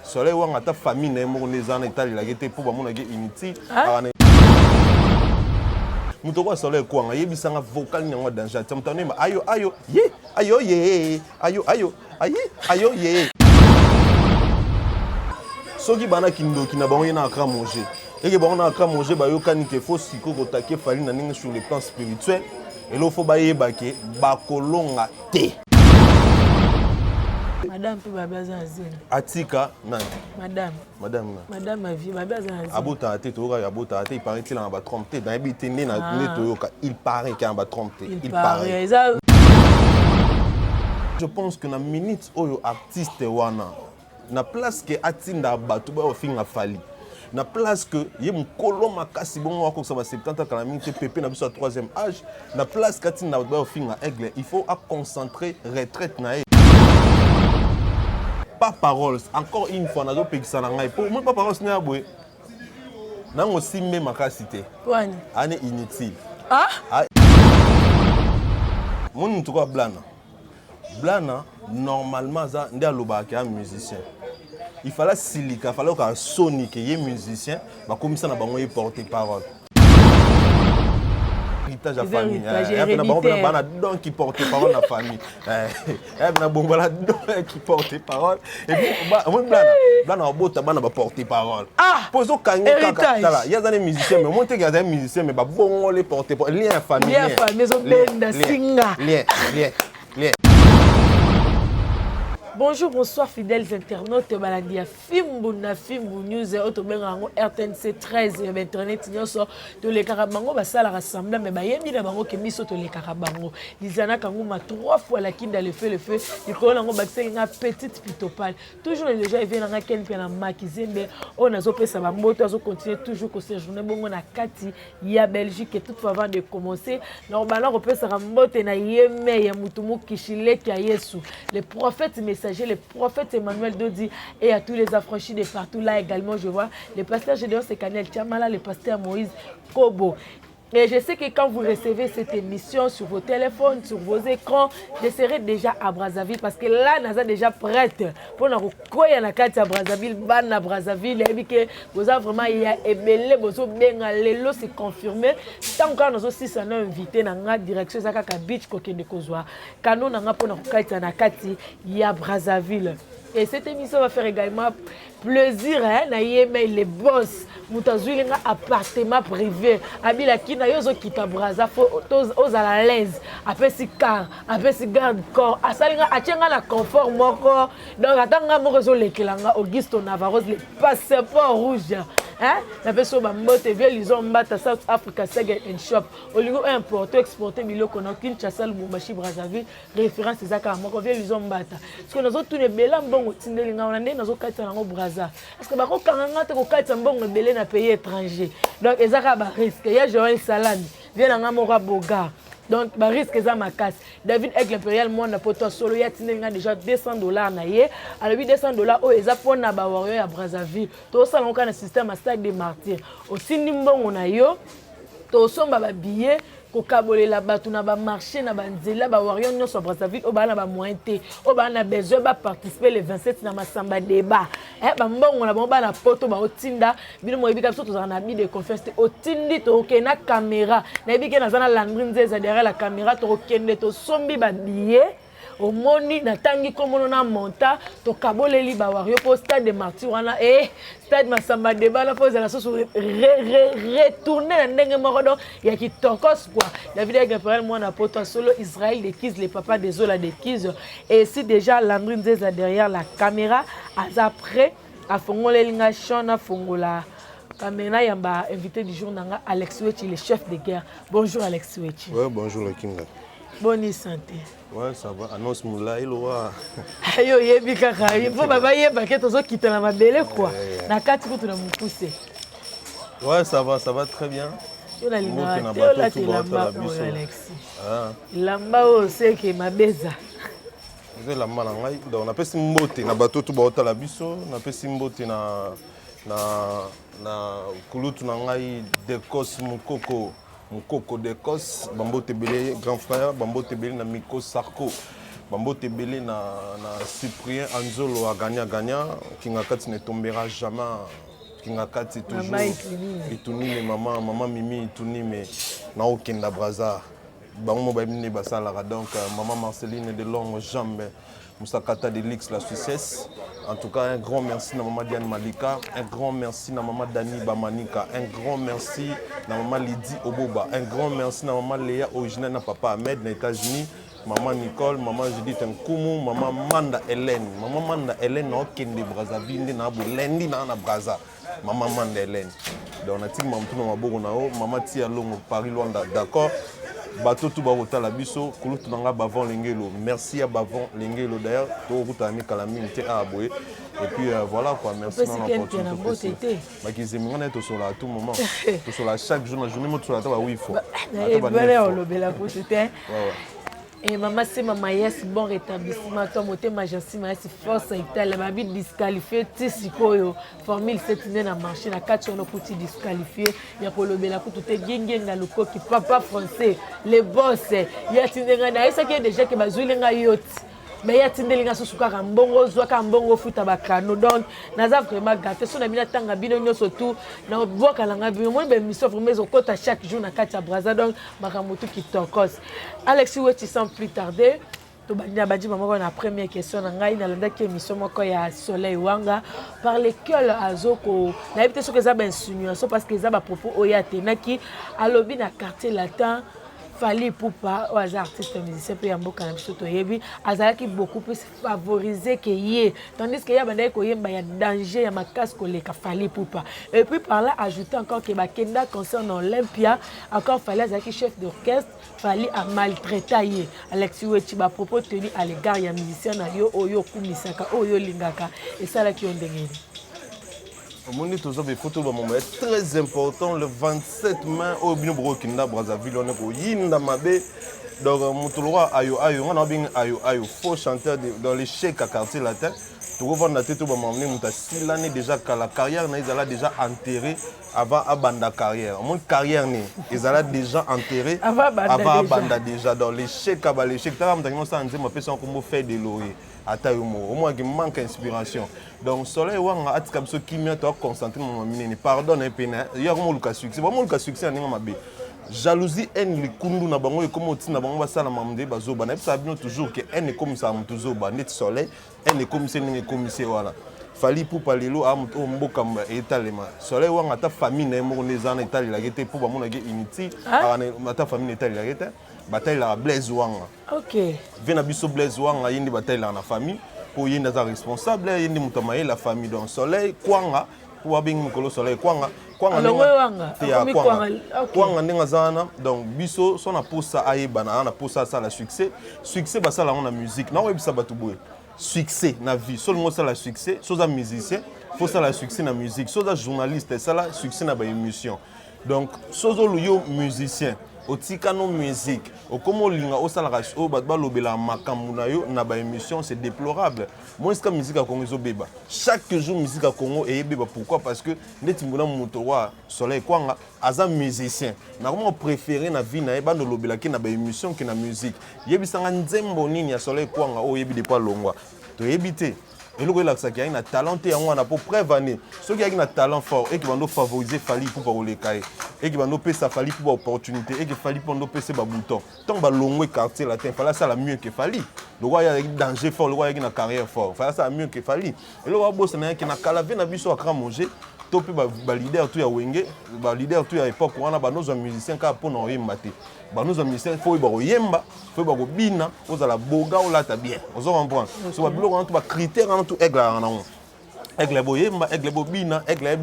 soleil wanga ta famille na mo nezana itali la gete pour ba mona ge inutile. Muto kwa soleil kwanga yebisanga vocal nyango danger. Tamtane ma ayo ayo ye ayo ye ayo ayo ayo ye. Soki bana kindoki na bango na akra manger. Et que bon akra manger ba yo kanike faut siko ko taquer fali na ninga sur le plan spirituel. Et là faut ba yeba ke ba kolonga te. Madame peut babaza azina. Atika nan. Madame. Madame na. Madame ma vie babaza azina. Abota ate to ga abota ate il paraît qu'il en va tromper dans habité né na toyoka il paraît qu'il en va tromper. Il paraît. Je pense que na minute oyo artiste wana na place que atinda batu ba ofinga fali. Na place que ye mukolo makasi bongo wako sa 70 ans calamité pépé na biso 3e âge na place katinda ba ofinga aigle il faut à concentrer retraite na. Pas paroles encore une fois nazo pekisa na ngai pour moi pas paroles na boye nango simbe makasité wani ane inutile mon tout quoi blana normalement ça ndia lobaka un musicien il fallait silika fallait que sonique ye musicien ba comme ça na bango y porter parole héritage à famille donc qui porte parole la famille na bongola donc qui porte parole et puis moi blana bota bana ba porter parole pozo kangi kaka tala il y a des musiciens mais monter il y a des musiciens mais ba bongo les porter parole lien familial maison benda singa lien. Bonjour, bonsoir fidèles internautes. Balandi Fimbu na Fimbu News Otobengo RTNC 13 internet nyoso to le karabango basala rassemble mais bayembi na bango ke miso to le karabango. Lizana kanguma 3 fois la kinda le feu il kola ngo bakse nga petite pitopale. Toujours les gens viennent na ken pia na makizembe on azo pesa ba moto azo continuer toujours ko séjourner bongo na kati ya Belgique et tout avant de commencer. Normalement on pesa mbote na yeme ya mutumu kishile kya Yesu. Les prophètes le prophète Emmanuel Dodi et à tous les affranchis de partout là également je vois le pasteur Gédéon Sekanel Tiamala, le pasteur Moïse Kobo. Et je sais que quand vous recevez cette émission sur vos téléphones, sur vos écrans, je serai déjà à Brazzaville parce que là, nous sommes déjà prête pour nous quoi à Brazzaville, ban à Brazzaville, et que vous avez vraiment ébélé, vous avez bien l'élo, c'est confirmé. Tant que nous aussi sommes invités dans la direction de Beach Kokende Kozwa, quand nous avons pour nous il y a Brazzaville. Et cette émission va faire également plaisir à les boss. Moutazouili nga appartement privé. Abila kina yozo kita Brazza aux à l'aise. Après si car, après si garde corps. Asalinga achenga na confort moko. Donc atanga moko zo lekelanga Augusto Navarro le passeport rouge. Hein? La personne va monter vers les hommes à South Africa Second and Shop. Au lieu d'importer, exporter, Milo Konokin, Chassal, Mumbashi, Brazzaville, référence des accords. Moi, vers les hommes bata. Parce que nous avons tous les belles bons tindelinga, on a des quatre ans au Brazza. Parce que bah quand on a quatre ans bon belé na pays étranger. Donc les accords risque. Il y a Joël Salami, vient en Amora Boga. Donc, bah risque ça ma casse. David avec l'impérial moi na poto solo ya tinenga déjà $200 na ye. Alors $200 oh eza pona ba warrior ya Brazzaville. To ça on kana système à stade des martyrs. Aussi nimbongo na yo. To somba ba billet ko kabolela batu na ba marché na ba nzela ba warrior nyonso Brazzaville o ba na ba moyenté. O ba na besoin ba participer le 27 na masamba débat. Ba mbongo na ba na poto ba otinda bino mo ebika biso to na bi de confesse otindi to ke na caméra. Na ebika na zana landrinze za derrière la caméra to kende to sombi ba billet. Au moni na tangi komono na monta to kaboleli ba wario po stade de martyr wana stade masamba débat la pose la sauce retourner na ndenge moko donc ya kitokos quoi David Gabriel moi na poto solo Israël de Kiz les papas des Zola de Kiz et si déjà Landrine Zeza derrière la caméra après a fongoleli nga shona fongola caméra yamba invité du jour nanga Alex Wechi le chef de guerre. Bonjour Alex Wechi. Ouais, bonjour le Kinga. Bonne santé. Ouais, ça va. Annonce moula iloa. Ayo yebi kaka. Il faut baba yeba ke tozo kita na mabele quoi. Na kati ko tuna mupuse. Ouais, ça va très bien. Yo na linga. Yo la tilamba Alexis. Ah. Lamba o seke mabeza. Ze lamba na ngai. Donc on appelle simbote na bato tu baota la biso, na appelle simbote na kulutu na ngai de cos Mukoko d'Écosse, Bambo Tebele, grand frère, Bambo Tebele, Namiko Sarko. Bambote belé na Cyprien Anzolo a gagné Kingakati ne tombera jamais. Kingakati toujours Itunime maman Mimi Itunime na okenda braza. Bango babine basala donc maman Marceline de longues jambes. Moussakata de l'X la Suissesse. En tout cas, un grand merci à maman Diane Malika, un grand merci à maman Dani Bamanika, un grand merci à maman Lydie Oboba, un grand merci à maman Léa originale à papa Ahmed aux États-Unis, maman Nicole, maman Judith Nkumu, maman Manda Hélène. Maman Manda Hélène na okende Brazzaville na Bulendi na Braza. Maman Manda Hélène. Donc on a dit maman tout na maboko na o, maman Tia Longo Paris Luanda, d'accord. Bateau tout barota la biso, kulu tunanga bavon lengelo. Merci à bavon lengelo d'ailleurs. Tout route ni calamité à aboué. Et puis voilà quoi, merci pour l'opportunité. Ma qui s'est mis en être sur la à tout moment. Sur la chaque jour, la journée moi sur la table oui il faut. Et voilà on le la c'était. Et maman c'est maman yes bon rétablissement toi moté majesté ma c'est force Italie ma vie disqualifié tisikoyo formule cette na marché na 4 on petit disqualifié ya kolobela ko tout gengenga loko ki papa français les boss ya tindenga na ça qui est déjà que bazulinga yoti mais ya tindelinga susuka mbongo zwaka mbongo futa bakano donc naza vraiment gâté so na bina tanga bino nyoso tout na boka langa bino mo be mission vraiment ezokota chaque jour na kati ya Braza donc bakamutu ki tokos Alexis Weti sans plus tarder to banya badi maman na première question na ngai na landa ki émission moko ya Soleil Wanga par lesquels azoko na ebite so que za ben insinuation parce que za ba propos oya tenaki alobi na quartier latin Fally Ipupa aux artistes musiciens puis en boka na biso toyebi azalaki beaucoup plus favorisé que yé tandis que ya bandai ko yemba ya danger ya makasi koleka Fally Ipupa et puis par là ajouter encore que bakenda concerne Olympia encore Fally azalaki chef d'orchestre Fally a maltraité yé Alexis Weti ba propos tenu à l'égard ya musicien na yo oyo kumisaka oyo lingaka et ça là qui ont ndengeni. Mon tous les photos de moment très important le 27 mai au Bino Kinda Brazzaville on est au Yinda Mabe donc Moutoloa ayo on a bien ayo faux chanteur dans les chèques à quartier latin tout vendre la tête au moment Moutasi l'année déjà que la carrière ils allaient déjà enterré avant Abanda carrière mon carrière né ils allaient déjà enterré avant Abanda déjà dans les chèques à les chèques t'as maintenant ça on dit ma personne comme faire des lauriers au moins qui manque d'inspiration. Donc Soleil Wanga a dit que qui m'a concentré mon mine pardon un peu il y a comment le succès vraiment le succès n'est pas bien jalousie haine les kundu na bango et comme on na bango basala mamde bazoba na ça bien toujours que haine comme ça mutuzoba net Soleil haine comme c'est n'est comme c'est voilà Fally Ipupa lelo a mboka etalema Soleil Wanga ta famille na mo nezana etali la gete pour ba mona ge unity ta famille etali la gete bataille la Blaise Wanga. OK. Vena biso Blaise Wanga yindi bataille la na famille pour yindi za responsable yindi mutamaye la famille donc Soleil Kwanga pour abing mukolo Soleil Kwanga Kwanga ndinga zana donc biso so na posa ayebana na posa ça la succès ba ça la na musique na webisa batuboye succès na vie seulement ça la succès soza musicien faut ça la succès na musique soza journaliste ça la succès na ba émission donc sozo luyo musicien otika no musique okomo linga osala o ba lobela makambu na yo na ba émission c'est déplorable moi est-ce que musique à Congo zo beba chaque jour musique à Congo et beba pourquoi parce que neti mbona moto wa Soleil Kwanga aza musicien na comment préférer na vie na ba no lobela ki na ba émission ki na musique yebisanga nzembo nini ya Soleil Kwanga o yebi de pas longwa to yebité et le gars qui a un talent et on a pour prévenir ceux qui ont un talent fort et qui vont nous favoriser Fally pour les cahiers et qui vont nous payer sa Fally pour opportunité et qui Fally pour nous payer ses boutons tant que l'on est quartier latin Fally ça la mieux que Fally le roi il y a un danger fort le roi il y a une carrière fort Fally ça mieux que Fally et le roi boss n'a qui n'a calavé n'a vu sur à manger topé ba leader tout ya wenge ba leader tout ya époque on a ba nos musiciens ka pour non yembaté ba nos musiciens faut ba yemba faut ba bina aux la boga ou la ta bien on comprend so ba bilo on tout ba critère on tout aigle on aigle bo yemba aigle bo bina aigle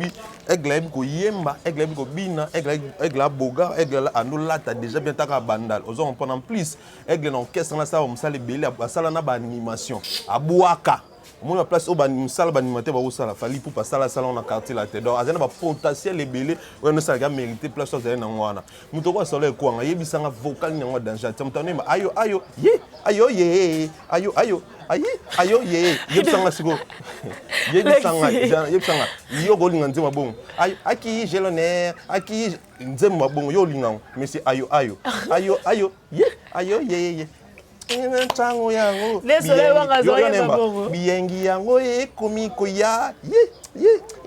ko yemba aigle ko bina aigle boga aigle ando la ta déjà bien ta bandal on comprend en plus aigle non orchestre na ça on sala belé ba sala na ba animation abuaka mon la place au salle animateur ba sala Fally Ipupa sala salon na quartier la tête donc azana ba potentiel ebelé on ça ga mériter place aux na ngwana muto kwa Soleil Kwanga yebisanga vocal nyangwa danger tamtane ayo ye ayo ye ayo ye yebisanga siko yebisanga yo go linga nzema bon ayo aki gelonnaire aki nzema bon yo linga mais c'est ayo ye Chango yango. Biengi yango ekomi koya.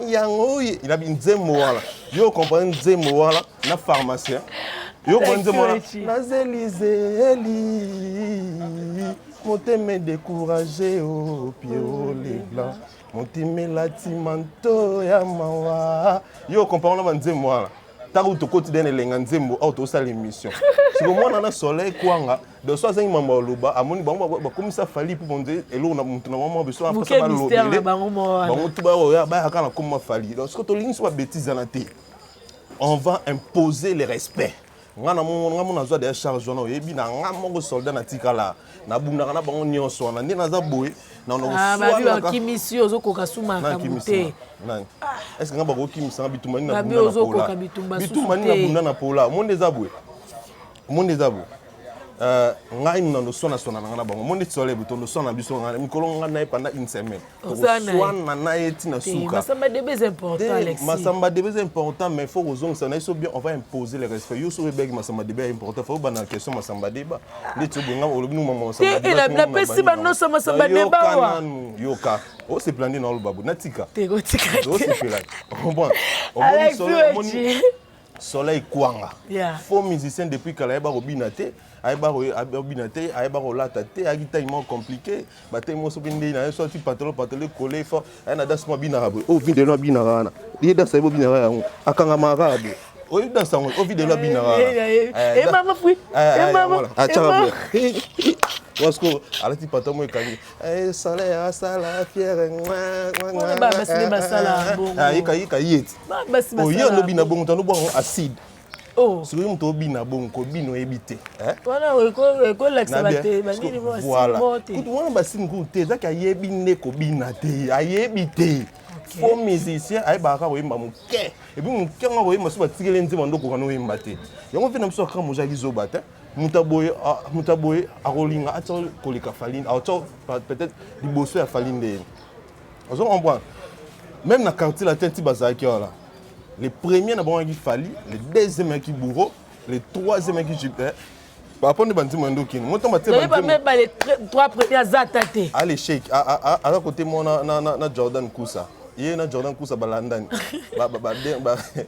Yango il a bien nzembo wala. Yo comprendre nzembo wala na pharmacien. Yo comprendre nzembo wala. Na zelizeli. Moteme découragé au pied au les blancs. Moteme latimanto ya mawa. Yo comprendre nzembo wala. Taru to quotidien elenga nzembo auto sa l'émission. Si moi na soleil kwanga de so zingi mamba loba amoni bango ba comme ça fali pour bonde elo na mutu na mama beso après ça ba lobele bango tout ba ya ba kana comme fali donc ce que to lingi so ba bêtise na te on va imposer le respect ngana mo na zo de charge na yebi na ngamo soldat na tikala na bunda na bango nyonso na ndina za boye na no so ba kimisi ozokoka suma kamute est-ce que ngaba ko kimisa bitumani na bunda na pola bitumani na bunda na pola monde za boye monde za boye ngai no sona na bango monde tsole butondo sona biso ngana mikolo ngana pendant une semaine sona na eti na suka masamba de bes important Alexis masamba de bes important mais faut ozong ça na so bien on va imposer le respect yo so beg masamba de bes important faut ba na question masamba de ba ndeti bonga olobi no mama masamba de ba la pesi ba no so masamba de ba wa yoka o se plander na olobabu natika te gotika o se fela on bon on soleil kwanga faux musicien depuis kala yeba robina te ayeba robina te ayeba rolata te agita imo compliqué baté mo so binde na so ti patelo collé fort na das mo bina rabo o vide no bina rana li das mo bina rana akanga marabo o ida sango o vide no bina rana mama fui mama achaba parce que alati patelo mo kangi soleil asala fière ba basile basala bongo yika yeti o yo no bina bongo tano bongo acide oh si vous to bina bongo bino ebité voilà ko laksa bate banini mo asimote kutu wana basini ku te zaka yebi ne ko bina te ayebité faux musicien ay ba ka wemba muke et puis muke nga wemba so batikele nzima ndoko kana wemba te yango vina mso ka moja kizobata mutaboye arolinga atso kolika faline atso peut-être liboso ya faline de on comprend même na quartier la tête bazaki là les premiers na bon qui fali les deuxième qui bourreau les troisième qui jupiter par rapport à bandi mwendo kini moto maté ba les trois premiers attatés allez shake à côté moi na Jordan Kusa yé na Jordan Kusa balandani ba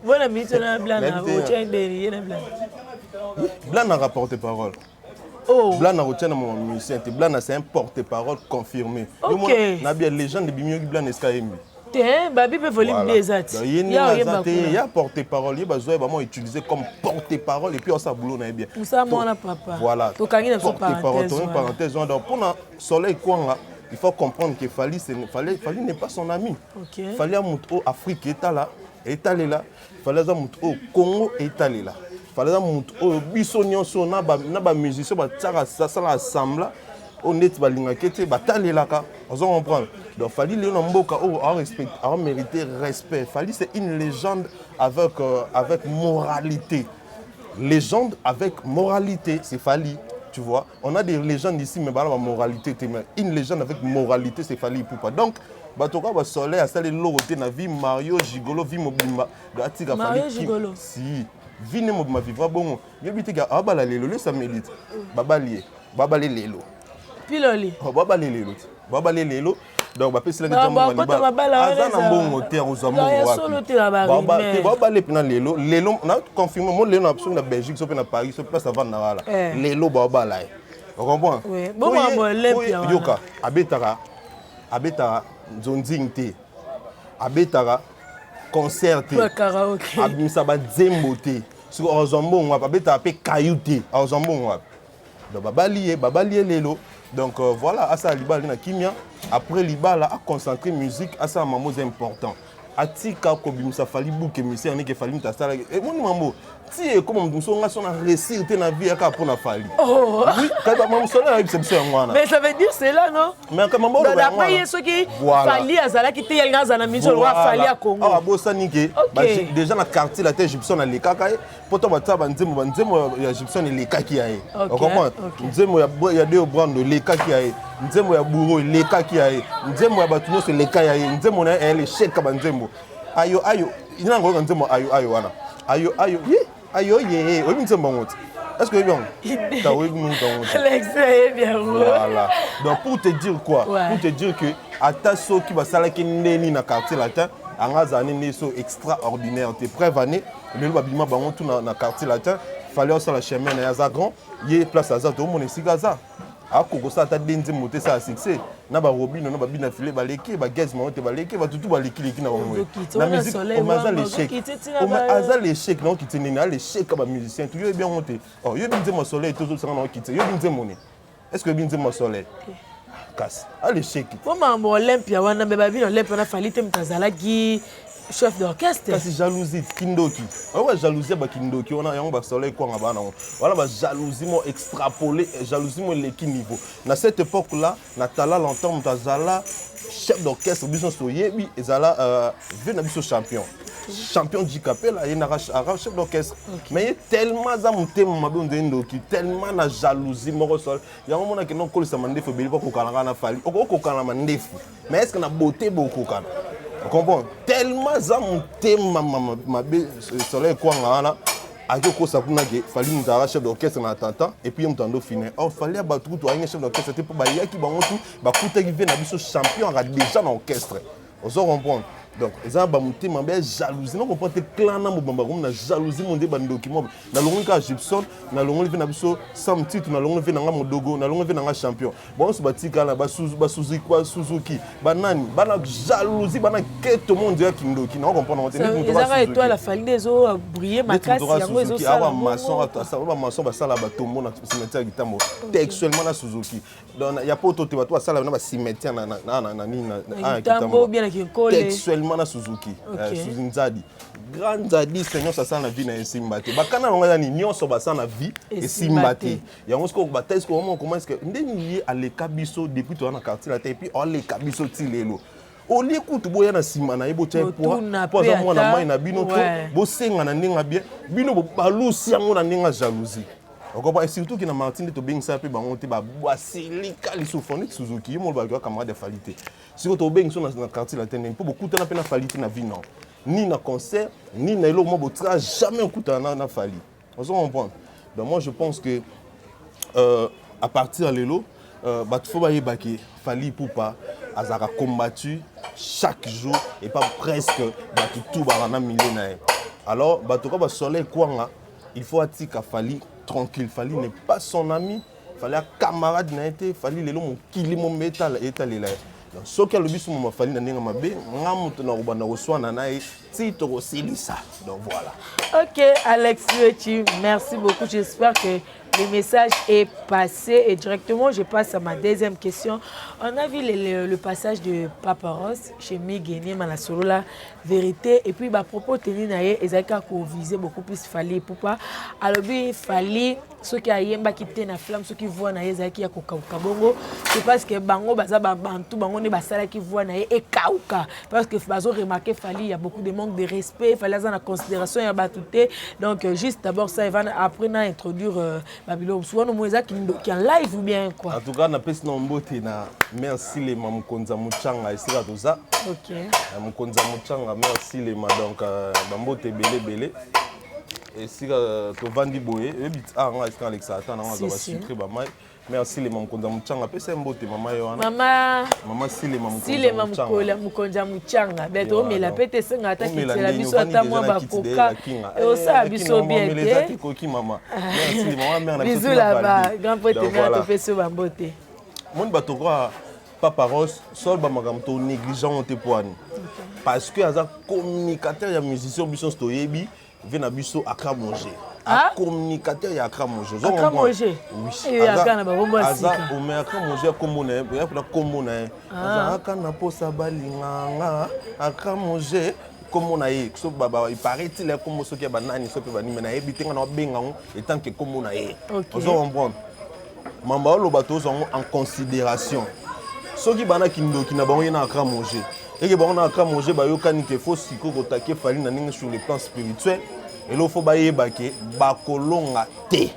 voilà mitona blana o chenderi yé na blana blana rapporte parole oh blana retient mon musicien te blana c'est un porte-parole confirmé na bien légende de bimio blana skaembi te babi pe volume des at il y a porte-parole il va vraiment utiliser comme porte-parole et puis on ça boulot na bien ça mon papa voilà to kangi na parenthèse donc pour na soleil kwanga il faut comprendre que Fali n'est pas son ami. Fali a monté au Afrique est là. Fali a monté au Congo est là. Fali a monté au Bissonnion so na ba musicien ba tsara ça l'assemble au net ba linga kete ba talela ka. On comprend. Donc Fali Léon Mboka a mérité respect. Fali c'est une légende avec moralité. Légende avec moralité, c'est Fali. Tu vois, on a des légendes ici, mais la moralité, une légende avec moralité, c'est Fali Ipupa. Donc, Batoka va soleil à saler l'oroté na vie Mario Gigolo vie mobimba de Atika Fali. Mario Gigolo. Si, vie ne mobima vivra bon. Yobite ga abala lelo ça mérite. Babali lelo. Piloli. Babali lelo. Donc ba pesi la jambo baliba. Azana mbongo te ozamo wapi. Ba le pena lelo na confirme mo lelo na absolu na Belgique so pe na Paris so pe ça va na wala. Lelo ba la. On comprend? Oui. Bon mo lempia. Yoka abetara zonzingte. Abetara concert te. Karaoke. Abimisa ba zembo te. Sur ozombo ngwa abetara pe kayute. Ozombo ngwa. Donc babalié lelo. Donc voilà, Asa Libala na Kimia. Après Libala a concentré musique, Asa Mamo c'est important. Atika Kobimsa Fali Bouke Missi, Anike Fali Mtastala. Et mon mambo, si comme on a son récit de la vie à pour la Fali. Oh oui, quand on a mais ça veut dire c'est là, non? Mais quand on a d'après ceux qui Fali Azala qui était dans la mission, on va Fali à Congo. Ah, Bossanike, déjà dans le quartier, la terre égyptienne, les kakaï. Pourtant, Nzemo égyptien et les kakaï. On comprend? Nzemo, il y a deux brands de les kakaï. Nzemo ya bourreau les kakaï. Nzemo ya batunyo c'est les kakaï. Nzemo na les chèques à Nzemo. Ayo, il y a un gros Nzemo ayo wana. Ayo ye, obi Nzemo ngote. Est-ce que bien? L'extrait est bien. Voilà. Donc pour te dire quoi? Pour te dire que à ta so qui va s'aller qui n'est ni na quartier latin, en azane né so extraordinaire. T'es prévané. Le babima bangon tout na quartier latin. Fallait sur la chemin na Yazagran. Yé place à ça tout le monde ici Gaza. A koko ça ta denze monter ça à succès. Na ba robine na ba bina filé ba leki ba gaz monter ba leki ba tout ba leki na bango. Na musique on maza l'échec. On maza l'échec non qui tient na l'échec comme musicien tout yo bien monter. Oh yo binze mon soleil tout ça non quitter. Yo binze money. Est-ce que binze mon soleil? Casse. À l'échec. Comment mon Olympia wana be ba bino Olympia na falite mtazalaki chef d'orchestre. C'est jalousie kindoki. On va jalousie ba kindoki on a yon ba soleil quoi ngaba na. Voilà ba jalousie mo extrapolé jalousie mo leki niveau. Na cette époque là, na tala longtemps mtazala chef d'orchestre biso soyebi ezala vena biso champion. Champion du capel là, il na chef d'orchestre. Mais tellement za mutema mabe ndoki, tellement na jalousie mo sol. Ya mona ke non ko sa mandefu beli ko kalanga na fali. Ko kalanga mandefu. Mais est-ce que na beauté beaucoup kana? Vous comprenez? Tellement ça monté ma soleil quoi ngana ajo ko sakuna ke fali mutara chef d'orchestre na tata et puis mutando fini. Oh fallait battre tout un chef d'orchestre c'était pour ba yaki bango tout ba kuta ki vient na biso champion a déjà dans l'orchestre. Vous comprenez? Donc ça ba mutema be jalousie non comprendre te clan na mobamba comme na jalousie mon débat document na longo ka Gibson na longo vient na biso sam titre na longo vient na modogo na longo vient na champion bon so batika na ba Suzuki banani bana jalousie bana que tout le monde ya kindoki non comprendre on te dit ça et toi la famille des eaux briller makasi yango ezo ça ba maçon ba sala ba tombo na cimetière gitambo textuellement na Suzuki donc il y a pas auto te ba toi sala na ba cimetière na gitambo bien na kinkole textuellement na Suzuki Suzuki Nzadi grand Nzadi seigneur ça sent la vie na Simbate bakana ngana ni nyonso ba sent la vie et Simbate ya on sko ba test comment est-ce que ndeni à le kabiso depuis toi na quartier la et puis on le kabiso tilelo o li kutu boya na sima na yebo tche po za mwana mai na bino to bo senga na ninga bien bino bo balusi yango na ninga jalousie. Et surtout que na Martine to beng ça pe bango te ba basilika li sophonique Suzuki mo ba kwa camarade de falité. Si to beng so na quartier la tene po beaucoup na pe na falité na vie non. Ni na concert ni na elo mo bo tra jamais okuta na fali. On se comprend. Donc moi je pense que à partir de l'élo bah faut ba yebaki fali poupa azaka combattu chaque jour et pas presque bah tout ba na millénaire. Alors bah to ka ba soleil kwanga il faut atika fali tranquille, Fali n'est pas son ami, Fali un camarade n'a été, Fali les longs qui mon métal est allé là. Donc ce qui a le but sur mon Fali n'a pas mabé, n'amut na ubana reçoit nana et titre aussi ça. Donc voilà. Ok Alex Luechi, merci beaucoup. J'espère que le message est passé et directement je passe à ma deuxième question. On a vu le passage de Papa Ross chez Miguel Malasolo la vérité et puis à propos tenu naie ezaka ko viser beaucoup plus Fali pourquoi alors il fallait ceux qui ayemba qui na flamme ceux qui voient naie ezaki ya ko kauka bongo c'est parce que bango baza bantu bango ne basala qui voient naie et kauka parce que bazo remarquer Fali il y a beaucoup de manque de respect fallait ça en considération ya batouté donc juste d'abord ça va après na introduire Babylone souvent no moza qui en live ou bien quoi en tout cas na pesi na mbote na merci les mamukonza muchanga esika toza OK mukonza muchanga merci les donc bambote belé et si to vandi boye et bit nga est Alex attend on va sucrer ba mai merci les mamukonza muchanga pesa mbote mama yo mama si les mamukonza mukonza muchanga beto mela pete senga ata kitela biso ata mwa bakoka et osa biso bien te koki mama merci mama mère na biso là-bas grand pote na to pesa bambote mon bato quoi Papa Ross sol ba makamto négligent te poani parce que aza communicateur ya musicien biso stoyebi vena biso akra manger a communicateur ya akra manger akra manger oui akana ba bomba sika aza o me akra manger kombo na ya pula kombo na aza akana posa balinganga akra manger kombo na ye so baba il paraît il est comme soki ba nani so pe ba ni na yebi tenga na benga et tant que kombo na ye on comprend mamba lo bato en considération soki bana kindoki na bango na akra manger et que bango na akra manger ba yokani ke faut siko ko taquer Fali na ninga sur le plan spirituel et lo faut ba yebake ba kolonga te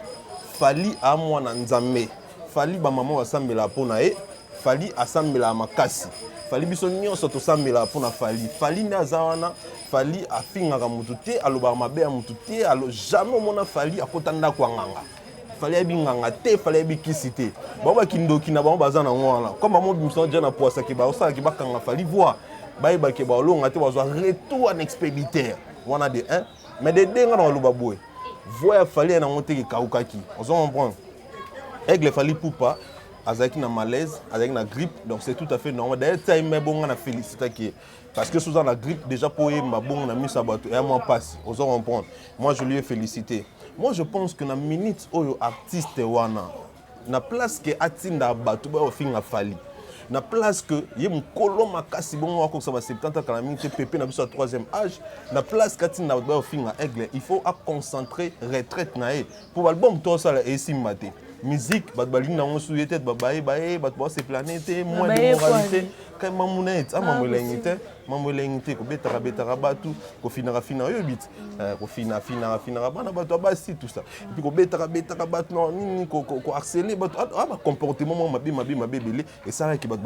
Fali a mwana nzambe Fali ba maman asambela pona e Fali asambela makasi Fali biso nyonso to sambela pona Fali na zawana Fali afingaka mutu te aloba mabe ya mutu te alo jamais mona Fali akotanda kwa nganga fallait bien ngate, fallait bien kisité. Bon ba kindoki na ba bazana ngwana. Comme maman bimso déjà na poisa ke ba osala ke ba kanga fali voir. Ba ba ke ba lo ngate ba zo retour en expéditeur. Wana de 1 mais de denga na lo baboué. Voya fallait na monter ke kaukaki. On s'en comprend. Aigle fallait poupa. Azaki na malaise, azaki na grippe, donc c'est tout à fait normal. D'ailleurs, ça il m'a bon à féliciter qui parce que sous la grippe déjà pour ma bon on a mis sa bateau et à moi passe. Aux autres comprendre. Moi je lui ai félicité. Moi je pense que na minute oyo artiste wana na place que atinda bateau ba ofinga fali. Na place que yé mukolo makasi bon wa ko ça va 70 quand la minute pépé na biso 3e âge, na place katinda ba ofinga aigle, il faut à concentrer retraite na e. Pour l'album tout ça et si maté. Musique, bat baling na ngosu yete bat bae bat bo se planète moins de moralité quand mamounette mamolengite ko betara batu ko finira yo bit ko fina bana batu basi tout ça et puis ko betara batu non ni ko harceler batu ba comportement mabe belé et ça qui bat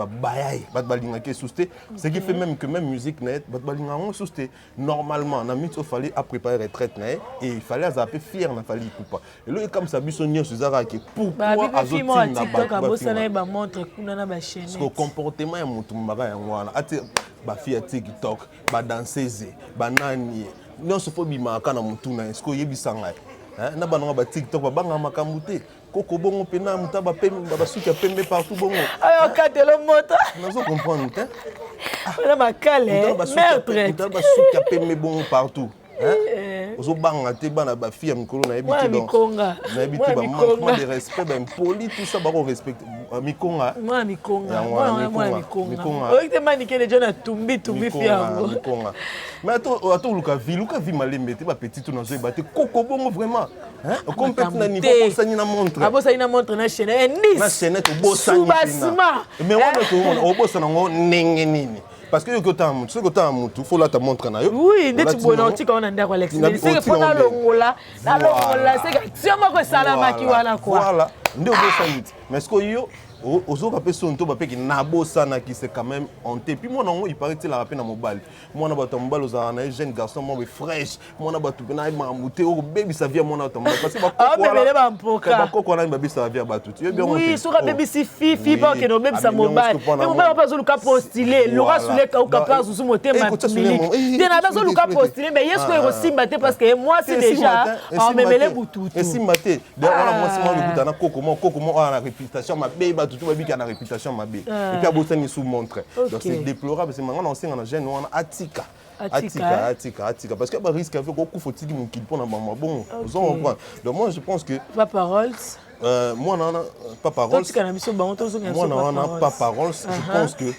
balinga ke souster ce qui fait même que même musique net bat balinga on souster normalement na mit fallait à préparer retraite na et il fallait zapper fier na fallait coupa et là comme ça bisonnier sur zara qui pourquoi azotina ba montre kuna na ba chaîne ce comportement ya mutu mbaka ya ngwana ati ba fille TikTok ba danseuse ba nani non se faut bimaka na mutu na esko yebisanga na bananga ba TikTok ba banga makambu te koko bongo pena muta ba pembe ba suki pembe partout bongo ayo katelo moto nazo comprendre te na makale maître muta ba suki pembe bongo partout ozo banga te bana ba fille mikolo na ebiti donc na ebiti ba manquement de respect ba impoli tout ça ba ko respecter mikonga oite manike de jona tumbi fiango mikonga mais attends luka vi malembe te ba petit tout nazo ebate koko bongo vraiment comme peut na niveau osani na montre abosani na montre na chaîne ni na chaîne to bosani mais on obosana ngo nenge nini parce que ce que tu as mutu faut la te montrer na yo oui ndeti bona otika ona ndako Alex c'est que pona longola c'est que tiama ko sala maki wana quoi voilà ndio bosani mais ce que yo ozo ka peso nto ba peki na bosana qui c'est quand même honte puis moi non il paraît il a rappelé na mobile moi na bato mobile za na jeune garçon moi fresh moi na bato na mamute o baby ça vient moi na to parce que ba koko na baby ça vient ba tout tu bien oui sur baby si fifi pas que no baby ça mobile mais mobile pas zo luka postuler Laura Soulé ka pas zo motema milique dena dazo luka postuler mais est-ce que simba te parce que moi c'est déjà en memele bututu et simba te voilà moi c'est moi le buta na koko mo a la réputation ma baby tout le monde a la réputation ma baby et puis abosani sous montre donc c'est déplorable c'est maintenant on sait on a jeune on atika parce que ba risque avec beaucoup faut il mon kid pour na maman bon vous en comprendre donc moi je pense que pas paroles moi non pas paroles moi non pas paroles je pense que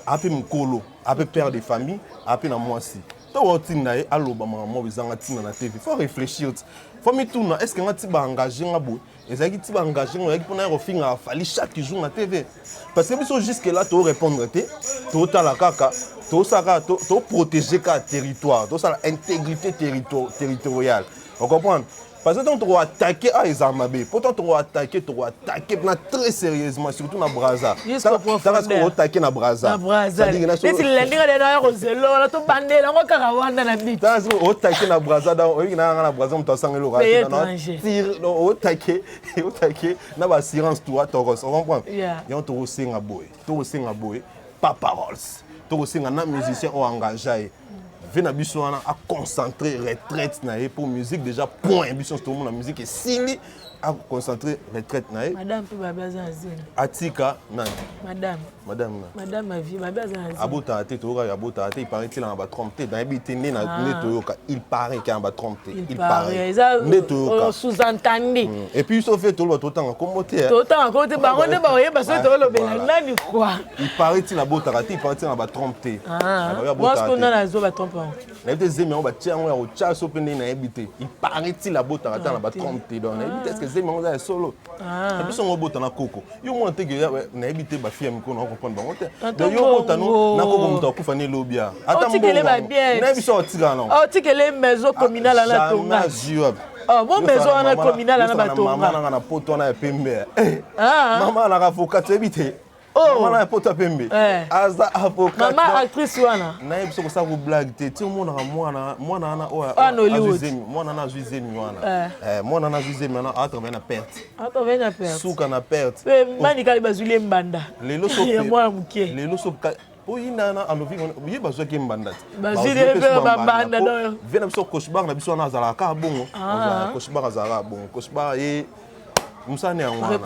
après mkolo après père de famille après na moi si to tina e aloba maman bizanga tina na TV faut réfléchir faut me tourner est-ce que ngati ba engagé ngabo ezaki ti ba engagé ngaki pona refinga fali chaque jour na TV parce que biso jusque là to répondre te to tala kaka to saka to protéger ka territoire to ça intégrité territoriale on comprend parce que quand on va attaquer à Ezamabe, pourtant on va attaquer très sérieusement, surtout na Braza. Ça va attaquer na Braza. Mais si lundi on est dans Roselo, on to bandé là, on caravane na bit. Ça va attaquer na Braza, na Braza on t'a sangé le rat. On attaquer na ba assurance toi Toros, on comprend. Et on to singa boy, pas paroles. To singa na musicien ou engagé. Vena biso wana a concentrer retraite na pour musique déjà point biso tout le monde la musique est sili a concentrer retraite na madame pe babaza azina atika nani madame ma vie babaza azina abota te to ga abota te il paraît qu'il en ba tromper dans bi tene na netoyoka il paraît qu'il en ba tromper il paraît netoyoka sous-entendu et puis sauf fait tout le temps comme te bango te ba oyeba so to lobela nani quoi il paraît qu'il abota te il paraît qu'il en ba tromper moi ce qu'on a la zo ba tromper na te zemi on ba tia on ya o tia so pende na ebité il paraît qu'il abota te na ba tromper donc na ebité zemi on za solo et puis son obota na koko yo mo te que na ebité ba fie mko na comprendre bango te donc yo bota no na koko muto akufa ne lobia ata mo na biso otika non otikele maison communale na tonga bon maison na communale na batonga mama na poto na pembe mama na avocat ebité Maman a poto pembe. Aza avocat. Maman actrice wana. Na yebi soko sa ko blague te. Ti mona mwana na o. Mwana na zuizemi wana. Mwana na zuizemi wana atra na perte. Atra na perte. Suka na perte. Mani kali bazuli mbanda. Lelo so. Ya mwana mukie. Lelo so. Oui, nana, on vit, on y bazwa ki mbanda. Bazwi le mbanda no. Vena biso koshbar na biso na zala ka bongo. Koshbar azala bongo. Koshbar e musane angwana.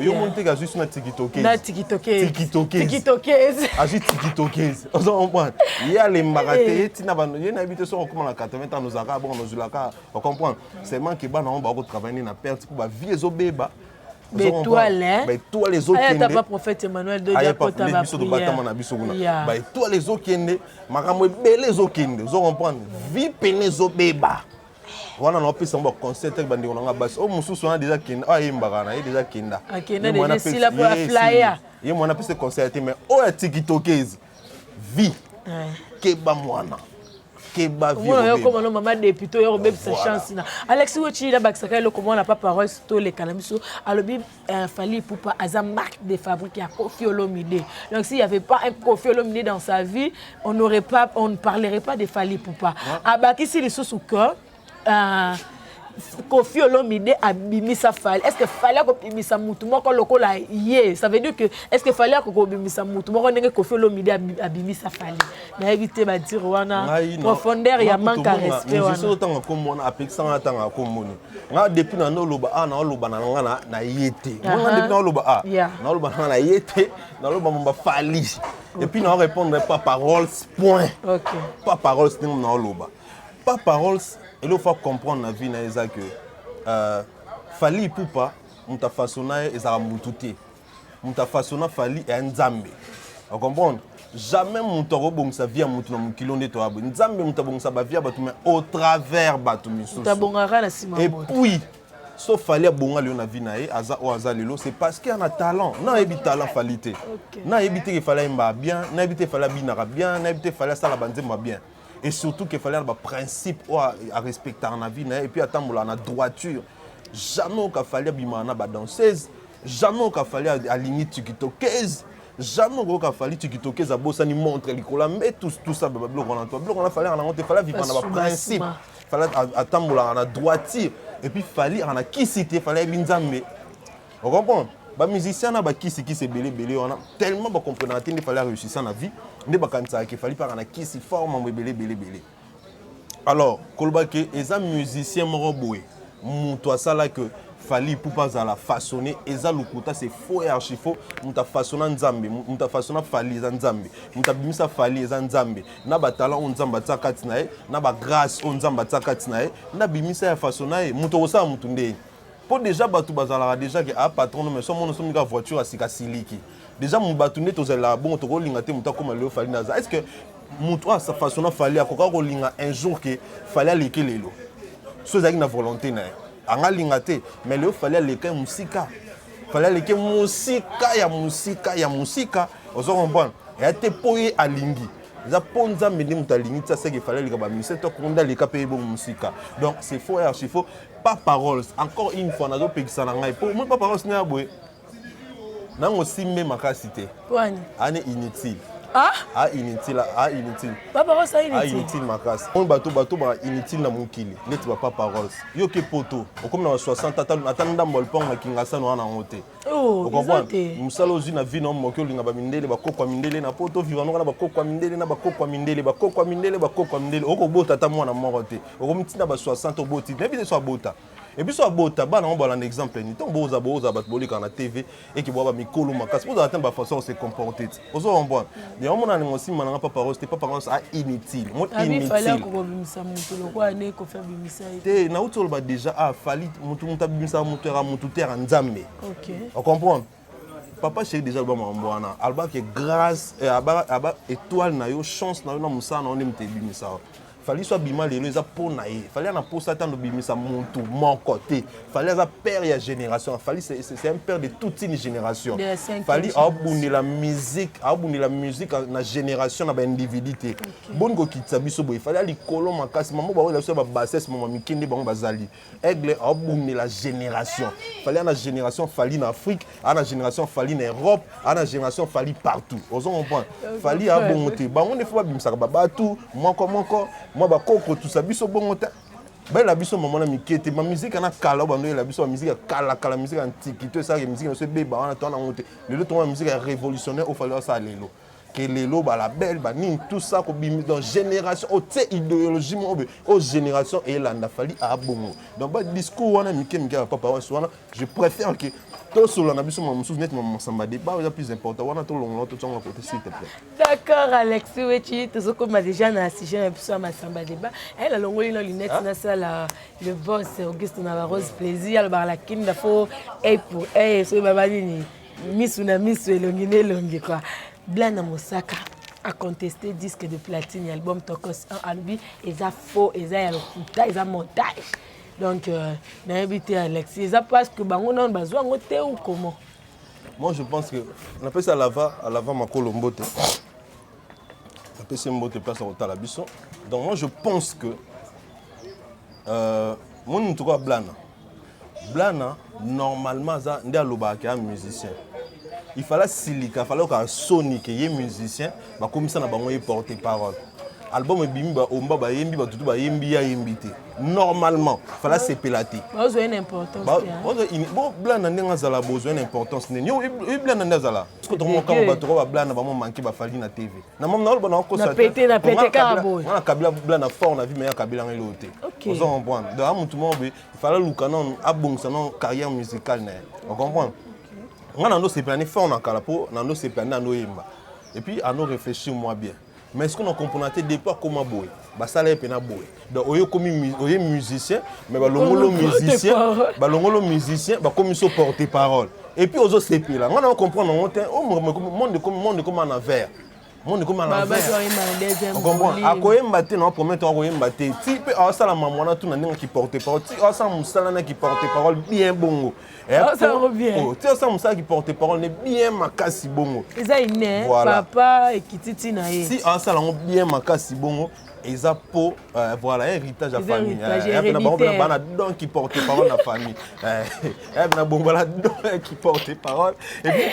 Yo monte ka juste na tikitokezi. Na tikitokezi. Tikitokezi. Tikitokezi. Aji tikitokezi. Ozo comprendre. Ya le mbarate tina bano, ye na habité so comme na 80 ans nous aka bongo nous zulaka. On comprend. Seulement que bana on ba ko travailler na perte pour ba vie ezobeba. Étoile, hein? Toi les autres. T'as pas prophète Emmanuel de Diapota va prier. Toi les autres qui ne, makamwe les autres qui ne, vous comprendre. Vie penezo beba. Wana na opesa mba concert ak bandi onanga basi. O mususu na déjà kinda. Ah yembaka na déjà kinda. Akena déjà si la pour flyer. Ye mwana pesa concert mais o ya tikitokezi. Vie. Keba mwana. Moi, comme on maman député, on a sa chance. Alexis Wochi, la Baxaka, le comment on n'a pas parole sur les canamiso. Alors, il fallait pour pas à marque de fabrique à Koffi Olomide. Donc, s'il n'y avait pas un Koffi Olomide dans sa vie, on ne parlerait pas de Fali Poupa. À Bakissi, les sous cœur. Koffi Olomide a bimisa Fali. Est-ce que Fali a bimisa moutou moko lokola yé? Ça veut dire que est-ce que Fali a bimisa moutou moko nenge Koffi Olomide a bimisa Fali? Na éviter ba dire wana profondeur ya manque à respect wana. Je suis autant comme on a appexé en tant comme on. Nga depuis na loba a na loba na nga na yete. Nga depuis na loba a. Na loba na yete, na loba mba Fali. Et puis na répondre pas paroles point. OK. Pas paroles na loba. Pas paroles. Il faut comprendre la vie na que Fali Poupa muta façonna ezara mututé. Muta façonna Fali et Nzambe. Vous comprenez? Jamais muta robongisa vie mutu na mukilonde to abo. Nzambe muta bongisa ba vie batu mais au travers batu misusu. Muta bongara na sima. Et puis sauf Fali bonga le na vie na e aza o aza lelo c'est parce qu'il y a un talent. Na ebi talent Falité. Na ebi te Fali mba bien, na ebi te Fali binara bien, na ebi te Fali sala banzemba bien. Et surtout qu'il fallait un principe à respecter dans la vie et puis attendre la droiture. Jamais qu'il fallait bimana ba danseuse, jamais qu'il fallait aligner tikitokeuse, jamais qu'il fallait tikitokeuse à bossa ni montre l'école mais tout ça ba bloc on toi bloc on a fallait en honte fallait vivre dans le principe. Fallait attendre la droiture et puis fallait en a qui cité fallait binzambe. Vous comprenez? Les musiciens qui se belé on a tellement de comprendre qu'il fallait réussir ça dans la vie, il fallait pas qui se forme belé. Alors, kolbake les musiciens moroboué, toi ça là que fallait pour pas la façonner, eza lukuta c'est faux et archi faux, muta façonna nzambe, muta façonna fali za nzambe, muta bimisa fali za nzambe, na ba talent on nzamba tsakati na e, na ba grâce on nzamba tsakati na e, na bimisa ya façonna e, muto osa mutu ndeni. Pour déjà batu bazala déjà que a patron mais son mon sommi voiture à sikasiliki déjà mon batu net aux la bon to linga te muta comme le fali naza est-ce que mutu a sa façon na fali a koka linga un jour que fallait aller lelo so za na volonté na anga linga te mais le fallait aller que musika fallait aller que musika ozo comprendre et te poye alingi za ponza mende mutalingi ça c'est qu'il fallait les ba ministère to konda les KPI bon musika donc c'est faux et archi faux. Pas paroles. Encore une fois, nous avons payé ça. Pour moi, pas paroles, c'est un peu. Nous avons aussi même ma cité. C'est inutile. Ah, inutile. Ah, inutile. Pas paroles, c'est inutile. Ah, inutile, ma casse. On bateau, inutile dans mon kili. N'est pas paroles. Yo que poto. Comme dans 60, attendant mon pont, qui n'a ça, nous en a monté. Oh, vous comprenez? Nous sommes aussi dans la vie, nous avons mis des mindele, des coco mindele, na poto, vivant, nous avons coco mindele, na coco mindele, coco mindele, coco mindele. Au bout, tata moi na monté. Au bout, tu n'as 60 au bout, tu n'as pas soit bota. Et puis soit bota, bah on va un exemple. Ni ton boza batboli quand la TV et qui voit mikolo makas. Vous attendre façon se comporter. Vous en bon. Et on a aussi maintenant pas parole, c'était pas parole ça inutile. Moi inutile. Il fallait ko bimisa mutu lo kwa ne ko faire bimisa. Te na utolo ba déjà a fali mutu mutabimisa mutu era mutu terre nzambe. OK. On comprend. Papa chéri déjà ba mbwana. Alba que grâce et aba étoile na yo chance na yo na musa na on aime te bimisa. fallait soit bima lelo eza pona ye fallait na posa tant de bimisa montu mon côté fallait ça père ya génération fallait c'est un père de toute une génération fallait abouner la musique na génération na ba individualité bongo kitsa biso boy fallait likolo makasi maman ba la so ba bassesse maman mikinde bango bazali aigle abouner la génération fallait na génération fallait na Afrique na génération fallait na Europe na génération fallait partout aux on point fallait abongote bango ne faut pas bimisa ba tout moi ba koko tout ça biso bongote ba la biso maman na mikete ma musique na kala ba la biso musique kala musique antiquité ça que musique se beba on attend monte le ton musique révolutionnaire au falloir ça lelo que lelo ba la belle ba ni tout ça ko bimi dans génération au té idéologie mo aux génération et là na fali a bongo donc ba discours wana mikemika papa wana je préfère que tout sur la biso mon souvenir mon samba débat est plus important wana to longo to tsonga côté s'il te plaît. D'accord Alexis Wechi to soko ma déjà na sujet biso ma samba débat elle a longo lino lunette na ça le boss Auguste na rose plaisir le bar la kinda fo et pour so baba ni miss elongine longi quoi Blana Mosaka a contesté disque de platine album Tokos 1 albi eza faux eza ya lokuta eza montage. Donc, n'a invité Alexis. C'est parce que bango non besoin ngote ou comment? Moi, je pense que on appelle ça à l'avant ma colombote. On appelle ça mbote place au talabisson. Donc moi, je pense que mon en tout cas Blana normalement ça ndé alobaka un musicien. Il fallait silika, il fallait qu'un sonique y musicien, bah comme ça na bango y porter parole. Album bimba omba ba yembi ba tutu ba yembi ya yembité normalement fallait s'épelater besoin d'importance bon Blana ndenga zala besoin d'importance ne yo Blana ndazala parce que tout mon camp ba trop ba Blana ba mo manquer ba fali na TV na mom na ba ko ça na pété carabo on a Kabila Blana fort na vie mais Kabila ngelo té on comprend donc tout monde il fallait lukanon abongsa non carrière musicale on comprend on a no s'éplaner fort na kala po na no s'éplaner na no yemba et puis à nous réfléchir moi bien. Mais est-ce qu'on a componenté départ comment boy bah ça là pena boy donc oyo comme oyo musicien mais bah longolo musicien bah comme ils sont porter parole et puis aux autres c'est là on a comprendre monde comme en envers monde comme en envers on comprend à koyemba te na promettre koyemba te ti pe ça la maman na tout na ndenge qui porter parole ti ça musala na qui porter parole bien bongo et ça revient ti ça musala qui porter parole ne bien makasi bongo eza iné papa et kititi na ye si ça la bien makasi bongo eza po voilà héritage à famille et na bango bana donc qui porter parole na famille et na bongo la donc qui porter parole et puis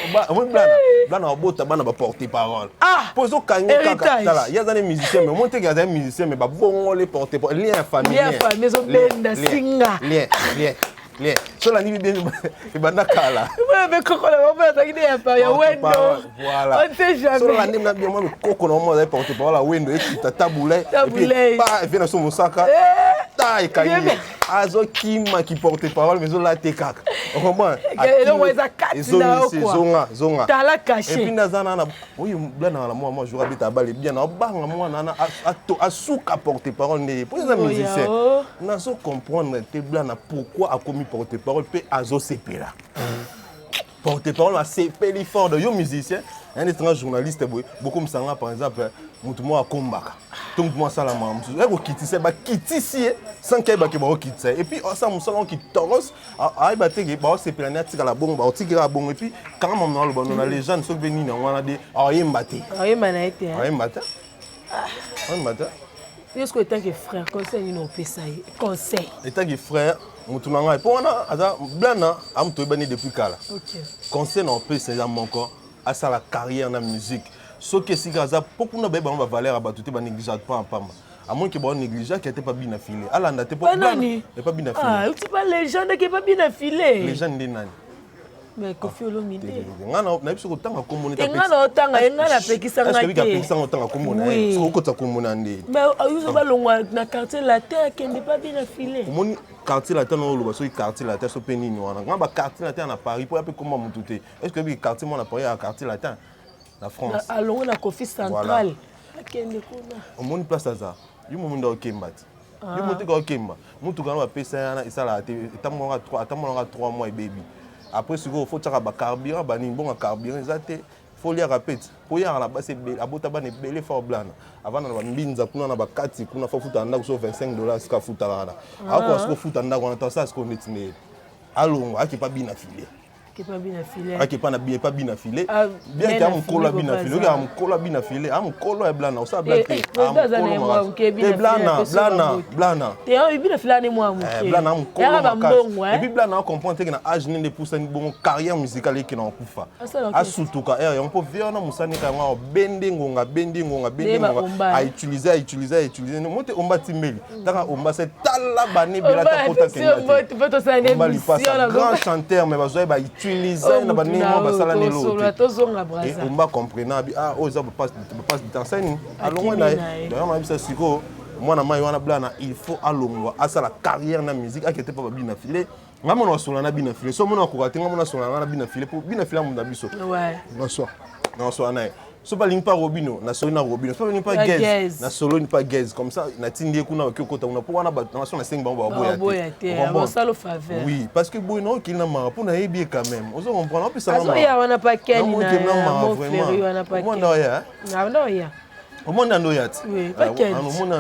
Blana bota bana ba porter parole pozo kangi kaka tala il y a des musiciens mais monte qu'il y a des musiciens mais ba bongo les porter lien familial maison benda singa lien so la ni bien ibanda kala mais koko la mama ta idée ya wendo voilà on sait jamais so la ni na bien moi koko na moi porter parole la wendo et taboulé et puis pas vient sur Mosaka ta ikangi azo kima qui porter parole mais la te kaka on comprend et le weza katina quoi zonga tala caché et puis nazana na oui Blana la moi je rabita bale bien na banga moi na asuka porter parole ne pour les musiciens nazo comprendre te Blana pourquoi a commis porter parole pe azo sepela porter parole a sepeli fort de yo musicien un étranger journaliste beaucoup me sanga par exemple mutu mo akombaka donc moi ça la maman e ko kitise ba kitisi sans que ba ke ba kitise et puis ça musala qui toros ai ba te ba sepela na tika la bongo ba tika bongo et puis quand maman le bon na les gens so venu na wana de ayembate ayemana été ayembate est-ce que tant que frère conseil nous peut ça conseil étant que frère mutu na ngai po wana aza Blana am to bani depuis kala OK conseil non peut c'est mon corps à sa la carrière dans la musique ce que si gaza beaucoup na ba valeur abatuté ba négligeable pas en pamba à moins que ba négligeable qui était pas bien affilé ala ndate pas nani et pas bien affilé tu pas légende qui pas bien affilé légende de nani mais Koffi Olomide ngana na biso kotanga komona ta ngana otanga ngana pekisa ngati est-ce que pekisa otanga komona est-ce que okota komona ndé mais yuzo balongwa na quartier latin qui n'est pas bien affilé omoni quartier latin no lo baso quartier latin so pe nini wana ngaba quartier latin na Paris pour appeler comment mututé est-ce que bi quartier mon na Paris à quartier latin la France alongo na Koffi central akende kuna omoni place aza yo mumunda okembati yo muteka okemba mutu kana ba pesa yana isala te tamonga 3 mois baby après il faut tchaka ba carburant ba ni bon carburant ezate faut lire répète pour y aller bas c'est abota ba ne belé fort blanc avant na ba mbinza kuna na ba kati kuna fa futa ndako so $25 ska futa rada ako sko futa ndako na tasa sko netine alongo aki pas bien affilé qui pas bien affilé aki pas bien affilé bien que am kola bien affilé que am kola bien affilé am kola e blanc ça blanc blanc te am bien affilé ni moi blanc am kola et puis blanc on comprend que na âge ne pour ça bon carrière musicale qui na kufa asutuka on peut voir na musani ka ngo bendingonga a utiliser no mote omba timeli taka omba c'est tala bani bela ta kota kenga grand chanteur mais bazoy ba utiliser na bani mo basala ne lo et omba comprenant ah oza passe dans scène allons na d'ailleurs on a vu ça siko moi na mai wana blana il faut alongwa asala carrière na musique akete pas bien filé ngamo na sola na bien filé so mona ko katenga mona sola na bien filé pour bien filé mon dabiso ouais non so na so pas ligne pas robino na solo na robino so pas ligne pas gaze na solo ni pas gaze comme ça na tindi kuna ko kota una pour wana ba na so na 5 ba boya te on salo faveur oui parce que boy non qu'il na ma pour na bien quand même on se comprend plus ça on a pas quel na mon frère on a pas moi non ya non ya au monde ando yat oui pas quel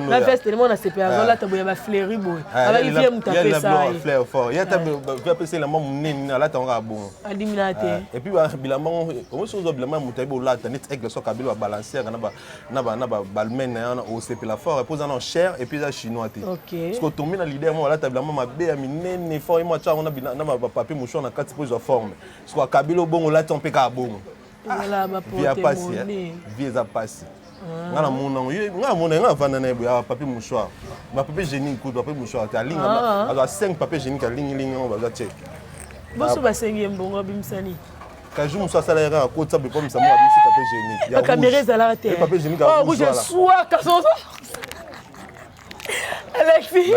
la feste le monde a CP avant là taboya ba fleury boy avec il vient me taper ça fleur fort ya tabe va passer la maman nini là ta on a bon adiminate et puis bilamant on se zo bilamant mutabe là ta net aigle so kabilo balancer na ba balmen na au CP la fort pose en cher et puis ça chinois té parce que tomber na leader moi là ta bilamant ma be minene fort et moi cha on a na ba papier mouchon na 4 pose forme parce que kabilo bon là ton peka bon voilà ma porte via passer ngana mona ngana mona ngana vanda na ebo papier mouchoir ba papier génie coup papier mouchoir ta ligne alors 5 papier génie ka ligne on va check boso ba sengi mbongo bimsani ka jour mouchoir salaire ko tsa be comme ça moi bimsi papier génie la caméra zala te papier génie ka rouge soit ka so Alexis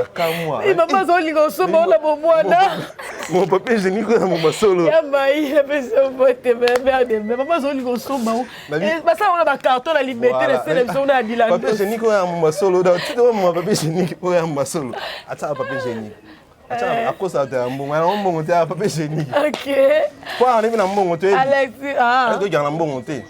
et maman zoli go so mo la bo mwana mon papier génie ko na mo solo ya mai la personne vote merde mais maman zoli go so ba ba ça on a ba carton la liberté de sélection na dilando papier génie ko na mo solo da tu do mo papier génie ko na mo solo ata papier génie ata akosa ta mbongo na mbongo ta papier génie OK kwa ni na mbongo te Alexis ah ko na mbongo te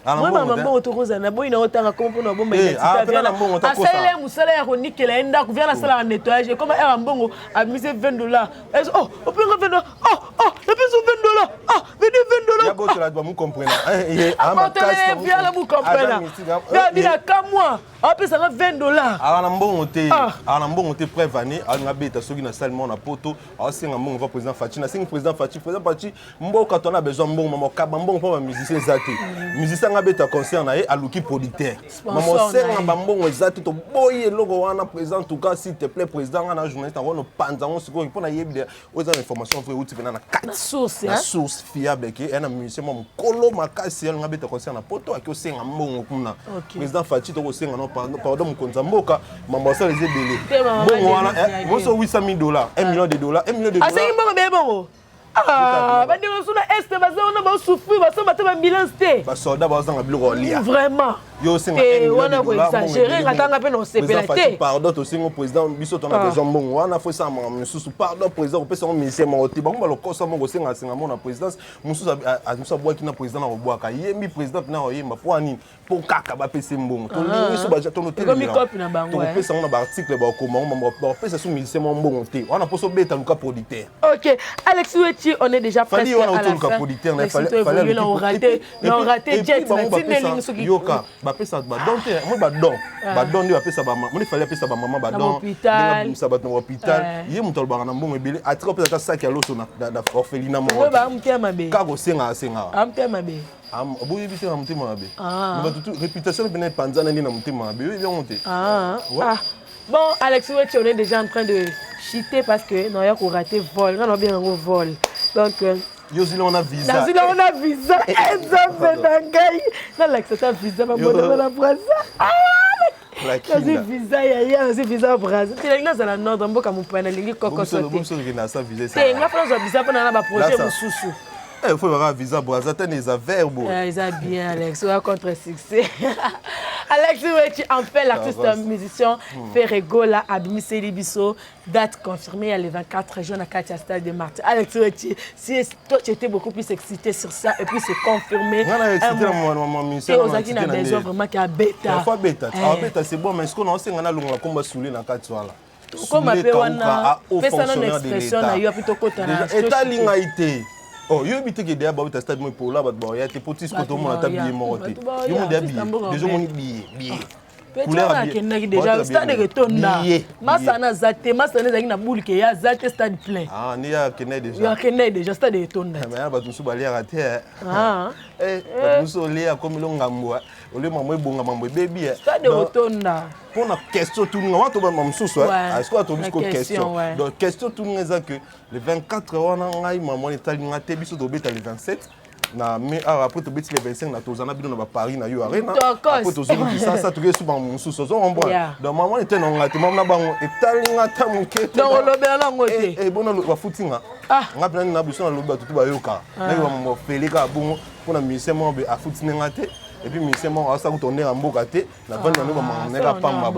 moi maman bongo tokoza na boy na otanga comme pour na bomba identité vient à salaire musala ya konikela enda ku vient la salle en nettoyage comme era mbongo a mis $20 oh on peut $20 oh le plus $20 ah venez $20 ya boto la mu comprendre ah ma casse vient la mu comprendre ya bila ka moi on peut ça $20 ah na mbongo te prévani nga beta soki na salle na poto a singa mbongo va président Fachi na singa président Fachi mboka to na besoin mbongo mama ka mbongo pour musicien zate musicien nga beta concert na a luki producteur mama senga mbongo zate to boye logo wana président tout cas s'il te plaît président na journaliste on panza on siko pour na yebde aux informations vrai outi na 4 source fiable que un musicien mon kolo makasi nga beta concert na poto aki osenga mbongo kuna président Fachi to osenga pardon mokonza mboka mama ça les ebele bongo wana moi so $800,000 $1 million $1 million asengi mbongo be bongo ah ba ndimo suna est bazona ba souffrir ba soma ba ambulance te ba soldat ba zanga biloko lia vraiment yo singa $1 wana ko exagérer ngatanga pe no sepelate pardon to singo président biso to na besoin mbongo wana faut ça mususu pardon président pe son ministère moti ba lo kosa mo singa mo na présidence mususu a musa boaki na président na boaka yembi président na oyemba po ani po kaka ba pese mbongo to lingi ba to no tele to pesa na ba article ba ko mo ba pesa su ministère mo mbongo te wana po so beta luka producteur. OK Alexis Weti on est déjà presque à la fin il fallait on raté jet na yoka ba pesa ba don te mo ba don ndi ba pesa ba mo fallait pesa ba maman ba don hôpital sa ba no hôpital ye muto ba na mbongo ebele atiko pesa ta sac ya loso na orphelinat mo ba mtia mabe ka go senga amtia mabe boye bisi na mutima mabe mais tout réputation venait panzana ni na mutima mabe oui bien monté bon Alexis Weti on est déjà en train de chiter parce que non, il y a qu'on raté vol, on a bien un vol. Donc Yozila on a visa. Yozila on a visa. Exemple d'angai. Non Alex, c'est un visa pas bon dans la Brazza. Ah la visa ya c'est visa Brazza. C'est là dans la nord on boka mupana lingi koko sote. Bon que na ça visa. C'est là France visa pour na ba projet mususu. Il faut avoir visa Brazza, t'as des verbo. Ils a bien Alex, on a contre succès. Alex Wechi, enfin l'artiste musicien Ferregola Abimisi Libiso, date confirmée le 24 juin à Katia Stade de Martyrs. Alex Wechi, si toi tu étais beaucoup plus excité sur ça et puis c'est confirmé. On a excité mon ministère. On a besoin vraiment qu'il y a bêta. Bêta, bêta c'est bon mais ce qu'on a aussi on a le combat soulé dans Katia là. Comme appelle wana personne expression na yo plutôt côté na. État lingaité. Oh, yo bité que déjà ba stade moi pour là ba ya te potis ko to mon tablier morté. Yo mon déjà mon billet. Couleur déjà stade retonda. Masana zate, masana zaki na boule que ya zate stade plein. Ah, ni ya kenai déjà. Ya kenai déjà stade retonda. Mais ba tout ba lire raté. Ah. Ba tout lire comme lo ngamwa. Ole maman ebonga mambo baby. Stade retonda. Pour la question tout le monde, est-ce qu'on a trouvé une question? Donc, question tout le monde, c'est que le 24, on a eu maman Italie, on a été bisous le 27. Mais après, tu le 25, on a été à Paris, on a eu Arena. Après, tu as dit ça, tu es souvent mon sous. Donc, maman était dans la maman Italie, on a été mon quai. Donc, on a été et bon, on a footing. On a plein de nabussons à l'autre, tout va yoka. On a fait les gars, bon, on a mis ces mots à footing. Et puis, c'est moi, ça on est en Bocate, la bonne année, on est à Pamba.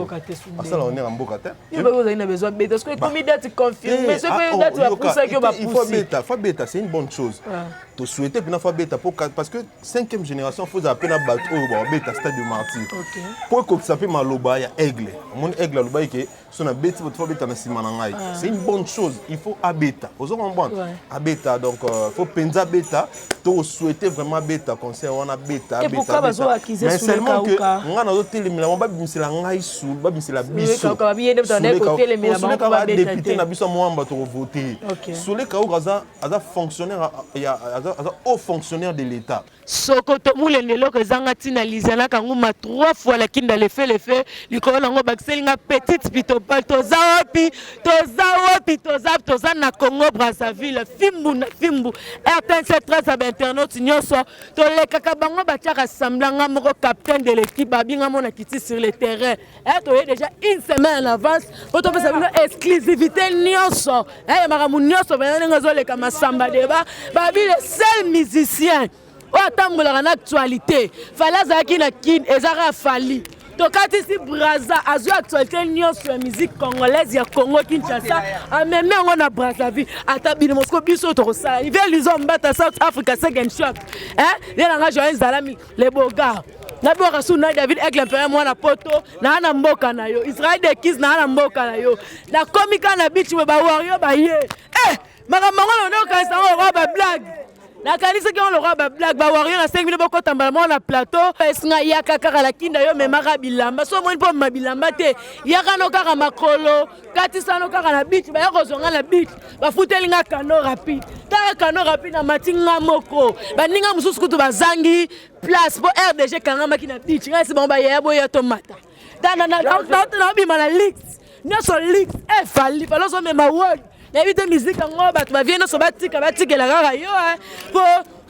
Ça, on est en Bocate. Il a besoin de bêta. Parce que comme il date confirmé, ce que date va pousser que va pousser. Faut bêta, c'est une bonne chose. Tu souhaitais puis faut bêta parce que 5e génération faut appeler à battre au bêta stade de Martyrs. Pour que ça peut maloba il y a aigle. Mon aigle loba qui son bêta faut bêta na simanangai. C'est une bonne chose, il faut à bêta. Vous comprenez? À bêta donc faut penser bêta, tu souhaitais vraiment bêta concert on a bêta bêta. Mais seulement que on a notre télémila on va bimsela ngai sous va bimsela biso quand bien de donner côté les méla on va député na biso moi on va voter sur les cas où gaza fonctionnaire il y a haut fonctionnaire de l'état sokoto mulendelo que zanga tina lizana kanguma 3 fois la kinda le fait likolo ngo bakselinga petite pitopal tozawapi toza na Congo Brazzaville fimbu RTNC 13 à internet nyonso to le kakabango batiaka semblanga moko capitaine de l'équipe babinga mona kiti sur le terrain et to déjà une semaine en avance pour to faire une exclusivité nyonso et maramu nyonso bana ngozo le kama samba débat babi le seul musicien o atambola na actualité fala zaki na kin ezara fali tokati si Brazza azu actualité nyonso ya musique congolaise ya Congo Kinshasa ameme ngo na Brazzaville atabine Moscou biso to ça il vient Luzomba South Africa second shot yena nga Joël Zalami le boga na boka suna David Aigle père moi na poto na mboka na yo Israël de Kiss na mboka na yo na komika na beach we ba warrior ba ye makambo ngo no kanisa ngo ba blague na kanisa ki on le roi ba blague ba warrior na 5 minutes boko tambala na plateau esinga yaka kaka la kinda yo memaka bilamba so mo po mabilamba te yaka no kaka makolo katisa no kaka na beach ba yako zonga na beach ba futelinga kano rapide ta kano rapide na matinga moko ba ninga mususu kutu bazangi place po RDG kangama ki na beach ngasi ba ya boya tomata dana na bima na leaks nyoso leaks fali falo so mema word na vite musique ngo bat ba vieno so batika la kaka yo po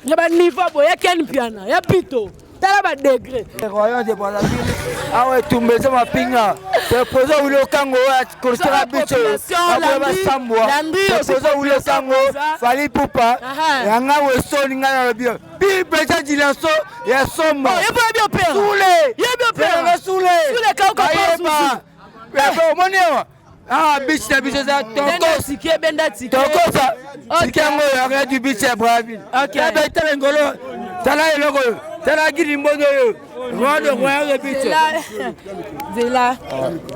na ba niveau boya ken piana ya pito tala ba degré royaume de Brazzaville awe tumbeze mapinga te pozo ulo kango ya kortera bicho ba sambwa te pozo ulo kango fali pupa yanga wesoni ngana bio bi beja dilanso ya somba yebo bio père sule kauka pas ya moneo bitch na bicho za toko sikie benda tikie toko sa sikango ya du bitch ya Brazzaville ya betele ngolo tala eloko tala giri mbono yo rodo royal bitch Zela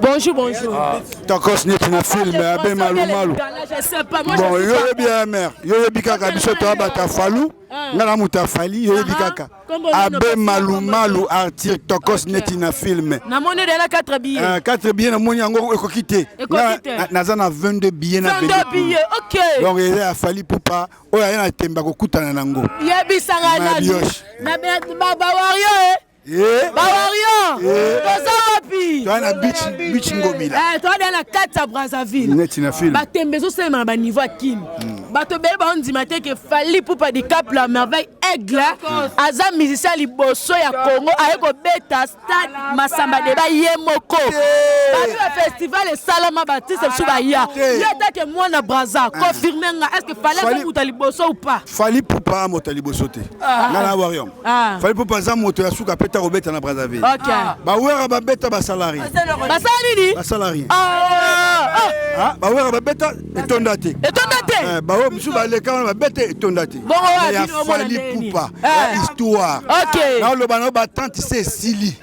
bonjour Tokos net na film abe malu bon yo bien mère yo bikaka biso to bata falu ngala muta fali yo bikaka abe malu artiste Tokos net na film na monnaie de la 4 billets 4 billets na moni yango ekokite naza na 22 billets na 22 billets OK donc il a fallu pupa oya yana temba kokutana nango yebisanga na ba wario Bawario, tu as la beach ngobila. Tu as la 4 à Brazzaville. Net na film. Batembezo c'est ma niveau à Kin. bato bele ba ondima te ke Fally Ipupa di Cap la merveille aigle aza musicien liboso ya Congo aye ko beta stade Masamba de ba ye moko ba festival et Salama Baptiste suba ya yeta ke mwana braza confirmer nga est-ce que Fally Ipupa liboso ou pas Fally Ipupa mota liboso te ngana wariom Fally Ipupa za moto ya suka peta robeta na Brazzaville ba wera ba beta ba salari ba salari ba wera ba beta etonda te ba wo musu ba leka ba beta etonda te ya Fally Ipupa histoire na lo bana ba tante c'est Sili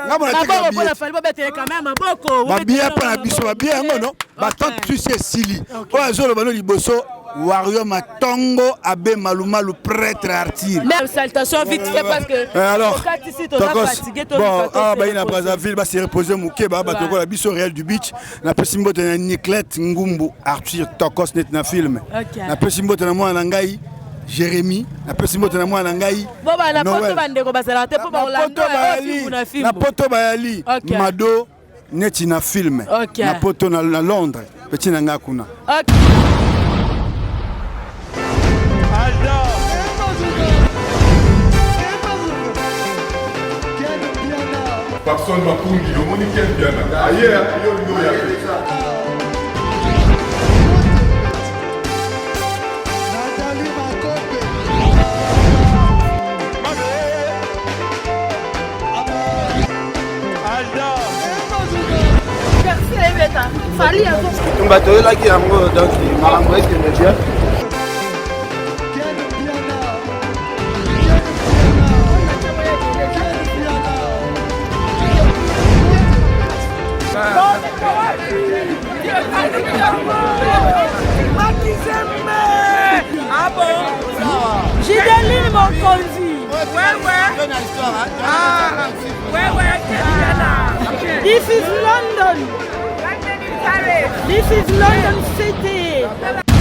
ngabona te Fally Ipupa beta quand même boko ba bien pa biso ba bien ngono ba tante c'est Sili o azo lo bana liboso Wario Matongo Abe Malumalu prêtre artiste. Même salutation vite fait parce que alors fatigué bon bah il a Brazzaville bah s'est reposé mouké bah toko la biso réel du beach na pesimbo na Niclette Ngumbu Arthur Tokos net na film na pesimbo na moi na ngai Jérémy na pesimbo na moi na ngai bon bah na poto bandeko basala te po ba Orlando na poto bayali Mado neti na film na poto na Londres petit na ngakuna Personne m'a pour dire, on est quel bien là. Ailleurs, il y a Fally on va te là qui a donc marambo est média. Ah bon? Gideline Mokonzi. This is London. This is London City.